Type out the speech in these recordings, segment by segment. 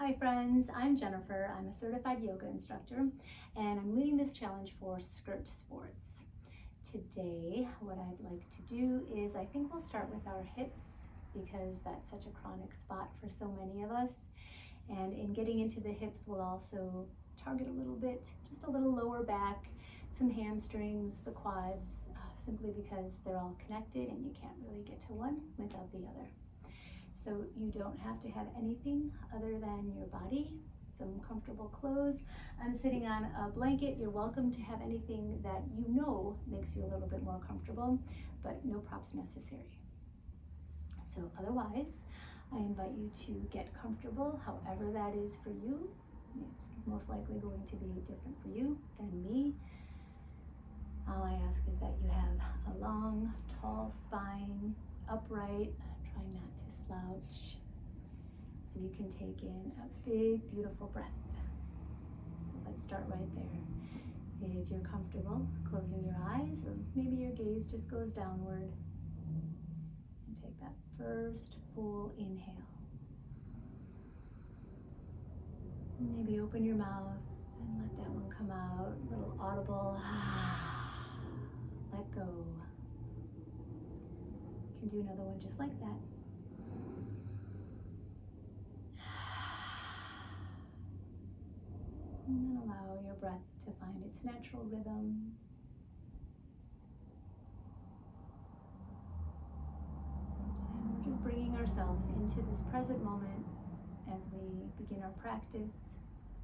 Hi friends, I'm Jennifer. I'm a certified yoga instructor and I'm leading this challenge for skirt sports. Today, what I'd like to do is I think we'll start with our hips because that's such a chronic spot for so many of us. And in getting into the hips, we'll also target a little bit, just a little lower back, some hamstrings, the quads, simply because they're all connected and you can't really get to one without the other. So you don't have to have anything other than your body, some comfortable clothes. I'm sitting on a blanket. You're welcome to have anything that you know makes you a little bit more comfortable, but no props necessary. So otherwise, I invite you to get comfortable, however that is for you. It's most likely going to be different for you than me. All I ask is that you have a long, tall spine, upright, trying not to slouch. So you can take in a big, beautiful breath. So let's start right there. If you're comfortable closing your eyes, or maybe your gaze just goes downward, and take that first full inhale. Maybe open your mouth and let that one come out, a little audible. Let go. You can do another one just like that. And then allow your breath to find its natural rhythm. And we're just bringing ourselves into this present moment as we begin our practice,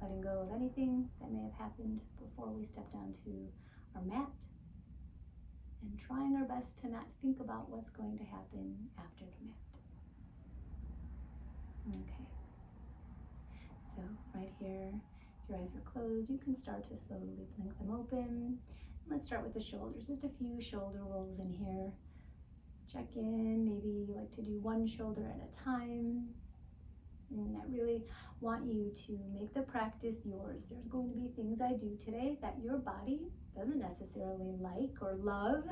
letting go of anything that may have happened before we step down to our mat, and trying our best to not think about what's going to happen after the mat. Okay. So right here, your eyes are closed. You can start to slowly blink them open. Let's start with the shoulders. Just a few shoulder rolls in here. Check in. Maybe you like to do one shoulder at a time. And I really want you to make the practice yours. There's going to be things I do today that your body doesn't necessarily like or love,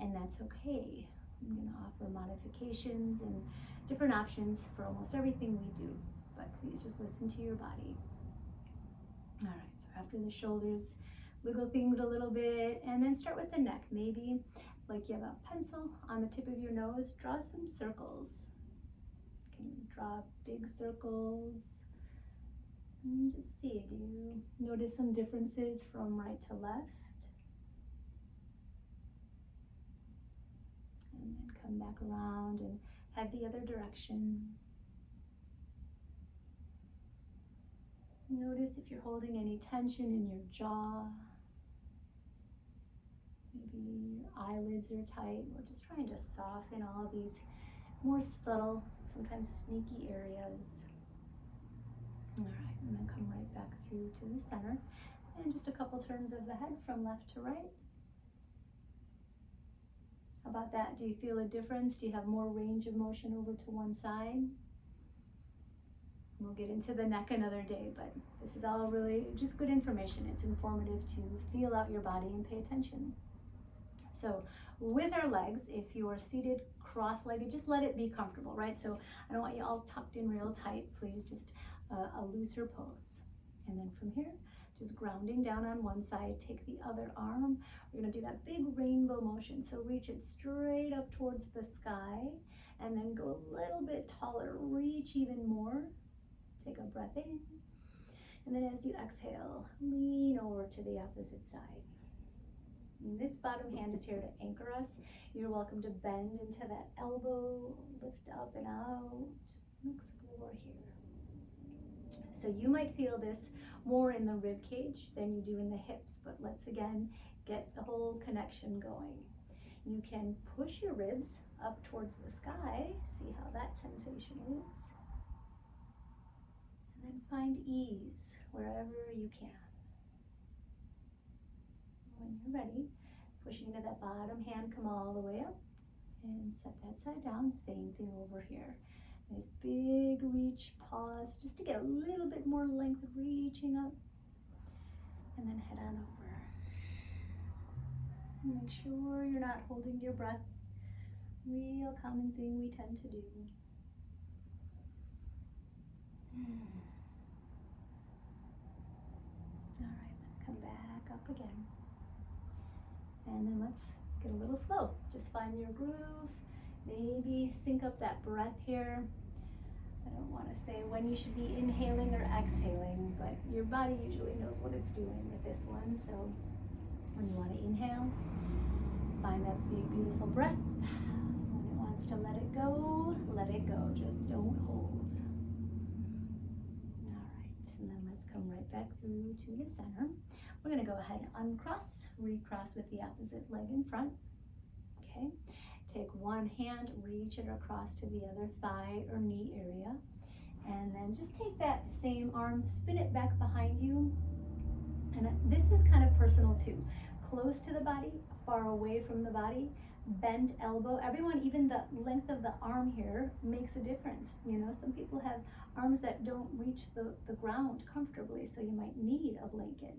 and that's okay. I'm going to offer modifications and different options for almost everything we do, but please just listen to your body. All right, so after the shoulders, wiggle things a little bit, and then start with the neck. Maybe like you have a pencil on the tip of your nose, draw some circles. You can draw big circles. And just see, do you notice some differences from right to left? And then come back around and head the other direction. Notice if you're holding any tension in your jaw. Maybe your eyelids are tight. We're just trying to soften all these more subtle, sometimes sneaky areas. All right, and then come right back through to the center. And just a couple turns of the head from left to right. How about that? Do you feel a difference? Do you have more range of motion over to one side? We'll get into the neck another day, but this is all really just good information. It's informative to feel out your body and pay attention. So with our legs, if you are seated cross-legged, just let it be comfortable, right? So I don't want you all tucked in real tight, please, just a looser pose. And then from here, just grounding down on one side, take the other arm. We're gonna do that big rainbow motion. So reach it straight up towards the sky and then go a little bit taller, reach even more. Take a breath in. And then as you exhale, lean over to the opposite side. And this bottom hand is here to anchor us. You're welcome to bend into that elbow, lift up and out, explore here. So you might feel this more in the rib cage than you do in the hips, but let's again get the whole connection going. You can push your ribs up towards the sky, see how that sensation is. And then find ease wherever you can. When you're ready, pushing into that bottom hand, come all the way up and set that side down. Same thing over here. Nice big reach, pause, just to get a little bit more length, reaching up. And then head on over. Make sure you're not holding your breath. Real common thing we tend to do. up again. And then let's get a little flow. Just find your groove. Maybe sync up that breath here. I don't want to say when you should be inhaling or exhaling, but your body usually knows what it's doing with this one. So when you want to inhale, find that big, beautiful breath. When it wants to let it go, let it go. Just don't hold. All right, and then let's come right back through to the center. We're going to go ahead and uncross, recross with the opposite leg in front. Okay, take one hand, reach it across to the other thigh or knee area, and then just take that same arm, spin it back behind you. And this is kind of personal too. Close to the body, far away from the body, bent elbow. Everyone, even the length of the arm here makes a difference. You know, some people have arms that don't reach the ground comfortably, so you might need a blanket.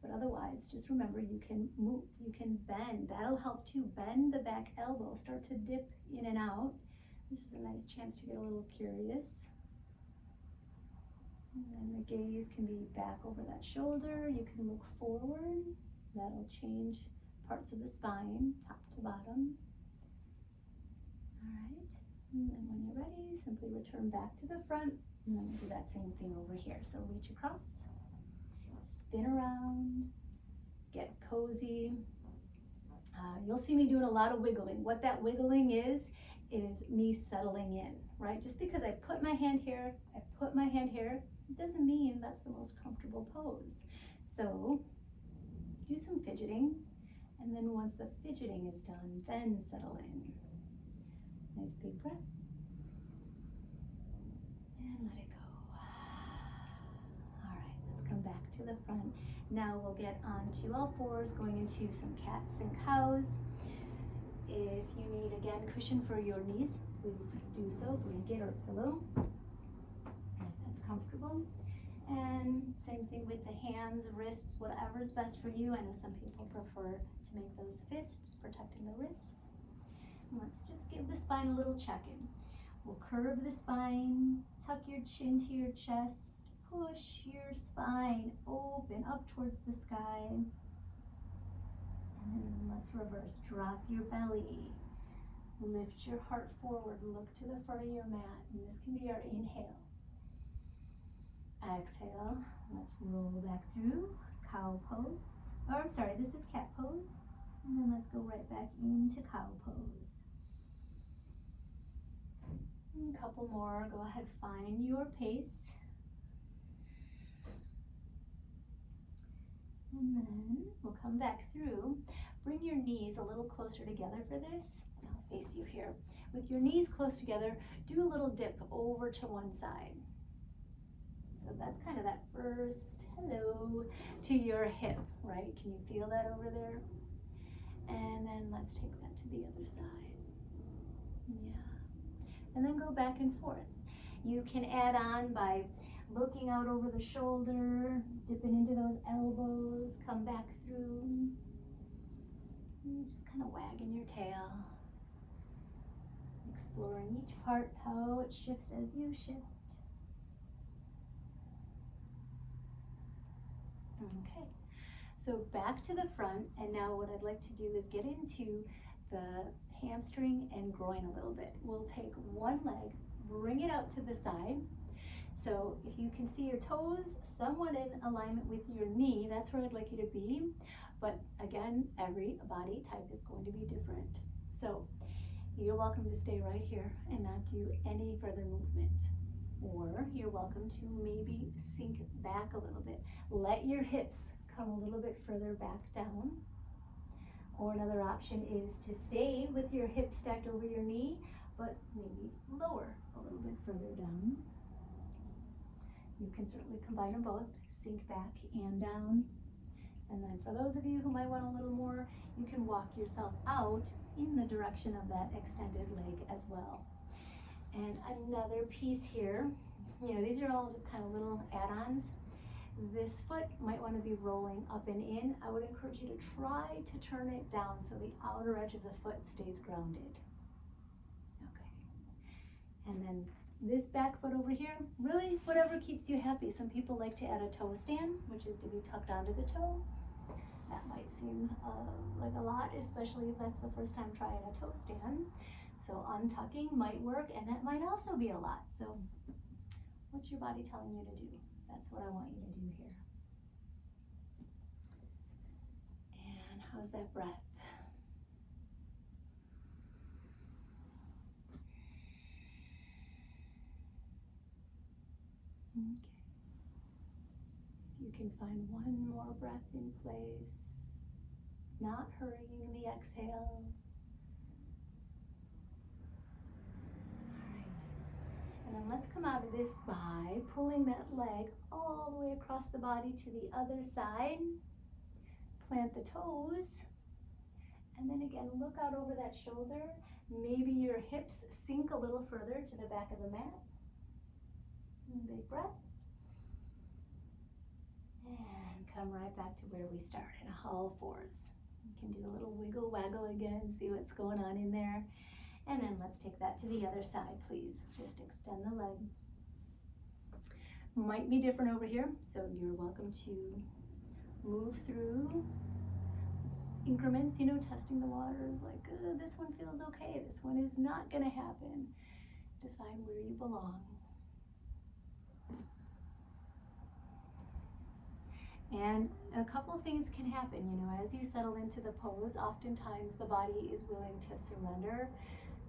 But otherwise, just remember, you can move, you can bend. That'll help to bend the back elbow. Start to dip in and out. This is a nice chance to get a little curious. And then the gaze can be back over that shoulder. You can look forward. That'll change parts of the spine, top to bottom. All right, and then when you're ready, simply return back to the front, and then we'll do that same thing over here. So reach across, spin around, get cozy. You'll see me doing a lot of wiggling. What that wiggling is me settling in, right? Just because I put my hand here, it doesn't mean that's the most comfortable pose. So do some fidgeting, and then once the fidgeting is done, then settle in. Nice big breath. And let it go. All right, let's come back to the front. Now we'll get onto all fours, going into some cats and cows. If you need, again, cushion for your knees, please do so, blanket or pillow, if that's comfortable. And same thing with the hands, wrists, whatever is best for you. I know some people prefer to make those fists, protecting the wrists. And let's just give the spine a little check-in. We'll curve the spine, tuck your chin to your chest, push your spine open up towards the sky. And then let's reverse. Drop your belly. Lift your heart forward. Look to the front of your mat. And this can be our inhale. Exhale. Let's roll back through. Cow pose. Oh, I'm sorry. This is cat pose. And then let's go right back into cow pose. And a couple more. Go ahead. Find your pace. And then we'll come back through. Bring your knees a little closer together for this. I'll face you here. With your knees close together, do a little dip over to one side. So that's kind of that first hello to your hip, right? Can you feel that over there? And then let's take that to the other side. Yeah. And then go back and forth. You can add on by looking out over the shoulder, dipping into those elbows, come back through. And just kind of wagging your tail. Exploring each part, how it shifts as you shift. Okay, so back to the front, and now what I'd like to do is get into the hamstring and groin a little bit. We'll take one leg, bring it out to the side. So if you can see your toes somewhat in alignment with your knee, that's where I'd like you to be. But again, every body type is going to be different. So you're welcome to stay right here and not do any further movement. Or you're welcome to maybe sink back a little bit. Let your hips come a little bit further back down. Or another option is to stay with your hips stacked over your knee, but maybe lower a little bit further down. You can certainly combine them both, sink back and down. And then for those of you who might want a little more, you can walk yourself out in the direction of that extended leg as well. And another piece here, you know, these are all just kind of little add-ons. This foot might want to be rolling up and in. I would encourage you to try to turn it down so the outer edge of the foot stays grounded. Okay. And then this back foot over here, really whatever keeps you happy. Some people like to add a toe stand, which is to be tucked onto the toe. That might seem like a lot, especially if that's the first time trying a toe stand. So untucking might work, and that might also be a lot. So what's your body telling you to do? That's what I want you to do here. And how's that breath? Okay. If you can find one more breath in place, not hurrying the exhale. And then let's come out of this by pulling that leg all the way across the body to the other side. Plant the toes. And then again, look out over that shoulder. Maybe your hips sink a little further to the back of the mat. And big breath. And come right back to where we started, all fours. You can do a little wiggle waggle again, see what's going on in there. And then let's take that to the other side, please. Just extend the leg. Might be different over here, so you're welcome to move through increments, testing the waters, like this one feels okay, this one is not gonna happen. Decide where you belong. And a couple things can happen, as you settle into the pose, oftentimes the body is willing to surrender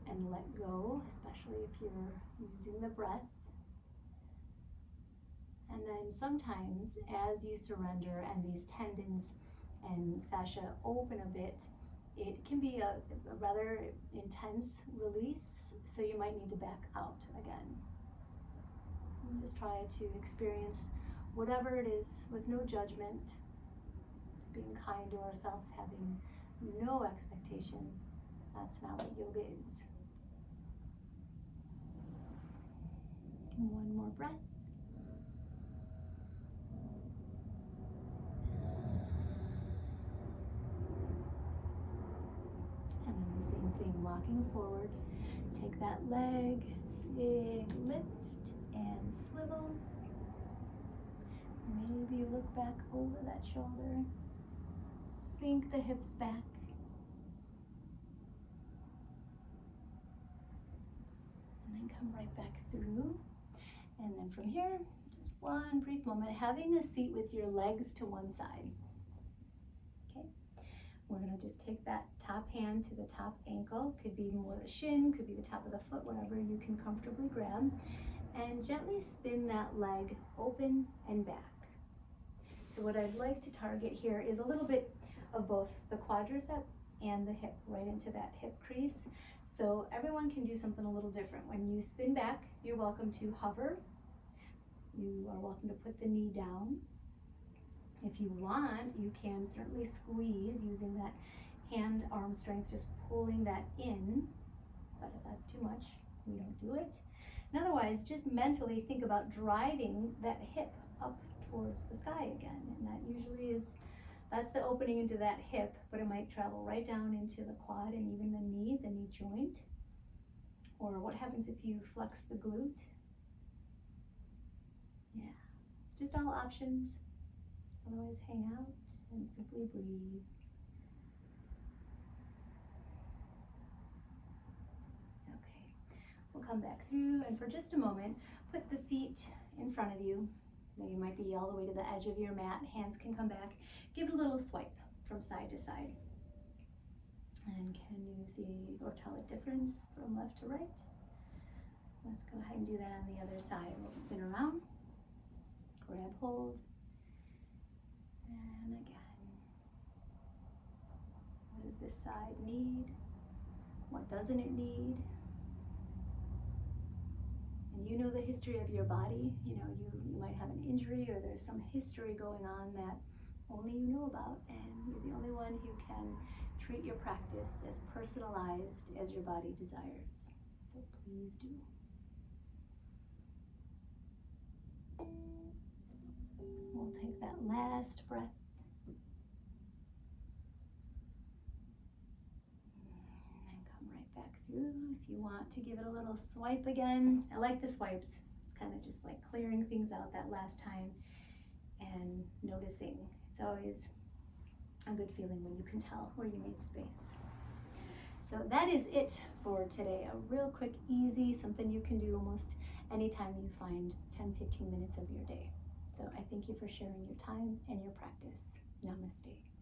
and let go, especially if you're using the breath. And then sometimes as you surrender and these tendons and fascia open a bit, it can be a rather intense release, so you might need to back out again. And just try to experience whatever it is with no judgment, being kind to ourselves, having no expectation. That's not what yoga is. One more breath. And then the same thing, walking forward. Take that leg, big lift and swivel. Maybe look back over that shoulder. Sink the hips back. And then come right back through. And then from here, just one brief moment, having a seat with your legs to one side. Okay, we're gonna just take that top hand to the top ankle, could be more the shin, could be the top of the foot, whatever you can comfortably grab, and gently spin that leg open and back. So what I'd like to target here is a little bit of both the quadricep and the hip, right into that hip crease. So everyone can do something a little different. When you spin back, you're welcome to hover. You are welcome to put the knee down. If you want, you can certainly squeeze using that hand-arm strength, just pulling that in. But if that's too much, we don't do it. And otherwise, just mentally think about driving that hip up towards the sky again. And that usually is, that's the opening into that hip, but it might travel right down into the quad and even the knee joint. Or what happens if you flex the glute? Yeah, it's just all options. Otherwise, hang out and simply breathe. Okay, we'll come back through, and for just a moment, put the feet in front of you. Now you might be all the way to the edge of your mat. Hands can come back. Give it a little swipe from side to side. And can you see or tell a difference from left to right? Let's go ahead and do that on the other side. We'll spin around, grab hold, and again. What does this side need? What doesn't it need? And you know the history of your body. You might have an injury or there's some history going on that only you know about, and you're the only one who can treat your practice as personalized as your body desires. So please do. We'll take that last breath. And come right back through. If you want to give it a little swipe again, I like the swipes. It's kind of just like clearing things out that last time and noticing. It's always a good feeling when you can tell where you made space. So that is it for today. A real quick, easy, something you can do almost anytime you find 10-15 minutes of your day. So I thank you for sharing your time and your practice. Namaste.